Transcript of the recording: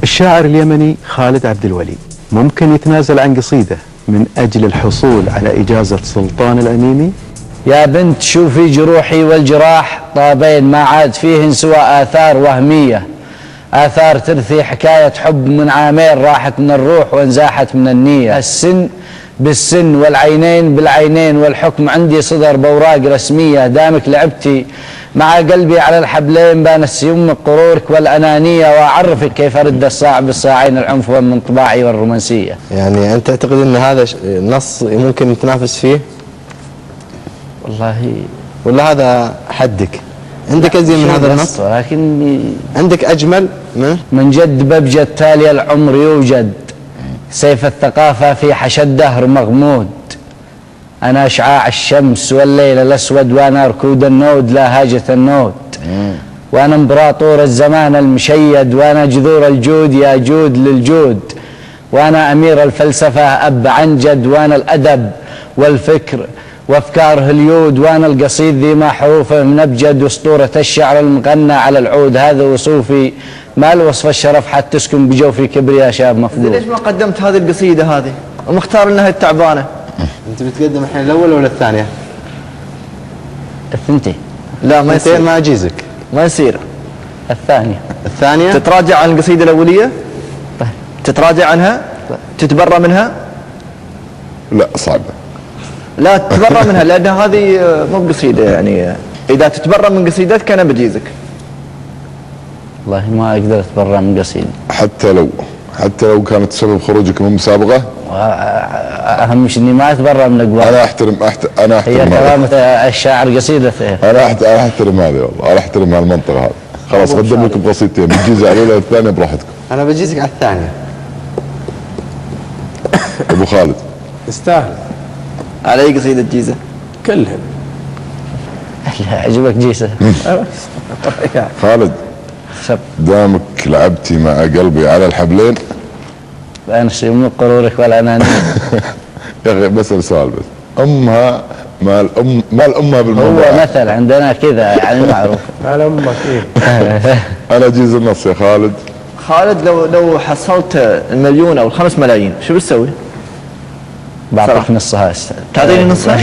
الشاعر اليمني خالد عبد الولي ممكن يتنازل عن قصيدة من أجل الحصول على إجازة سلطان الأميمي؟ يا بنت شوفي جروحي والجراح طابين ما عاد فيهن سوى آثار وهمية، آثار ترثي حكاية حب من عامين راحت من الروح وانزاحت من النية. السن بالسن والعينين بالعينين والحكم عندي صدر بأوراق رسمية. دامك لعبتي مع قلبي على الحبلين بان السيوم قرورك والأنانية، وأعرفك كيف أرد الصاع بالصاعين العنف من طباعي والرومانسية. يعني أنت تعتقد أن هذا نص ممكن نتنافس فيه؟ والله ولا هذا حدك؟ عندك أزين من هذا النص؟ لكن عندك أجمل من جد ببجد تالي العمر يوجد، سيف الثقافة في حشى الدهر مغمود. أنا إشعاع الشمس والليل الأسود، وأنا ركود النود لا هاجة النود، وأنا إمبراطور الزمان المشيد، وأنا جذور الجود يا جود للجود، وأنا أمير الفلسفة أب عن جد، وأنا الأدب والفكر وأفكار هليود، وأنا القصيد ذي ما حروفه من أبجد، وأسطورة الشعر المغنى على العود. هذا وصوفي ما الوصف الشرف حتى تسكن بجوفي كبرياء شاب مفضول. ليش ما قدمت هذه القصيدة هذه ومختار لنا هي التعبانة؟ أنت بتقدم الحين الأول ولا الثانية؟ الثنتين. لا ما يصير، ما أجيزك. ما يصير. الثانية تتراجع عن القصيدة الأولية؟ طيب. تتراجع عنها؟ تتبرى منها؟ لا صعبة. لا تتبرى منها لأن هذه مو بقصيدة، يعني إذا تتبرى من قصيدتك أنا بجيزك. والله ما أقدر أتبرى من قصيدة حتى لو كانت سبب خروجك من مسابقة. أهم شيء إني ما أتبرى من أقوال. أنا أحترم هي كرامة الشاعر قصيدته. أنا أحترم هذه، والله أنا أحترم هالمنطقة هذه. خلاص قدم لكم قصيدتين، بتجيز على الأولى والثانية براحتكم. أنا بجيزك على الثانية. أبو خالد يستاهل. على أي قصيدة جيزة؟ كلهم. عجبك جيسة؟ خالد دامك لعبتي مع قلبي على الحبلين بأنا سيوم قرورك والأنانية. يا أخي بسأل سؤال بس، أمها ما الأمها بالموضوع؟ هو مثل عندنا كذا يعني معروف. على أمك إيه. أنا أجيز النص يا خالد. خالد لو حصلت المليون أو ال5 ملايين شو بتسوي؟ بعطيك نصها. تعطيني نصها؟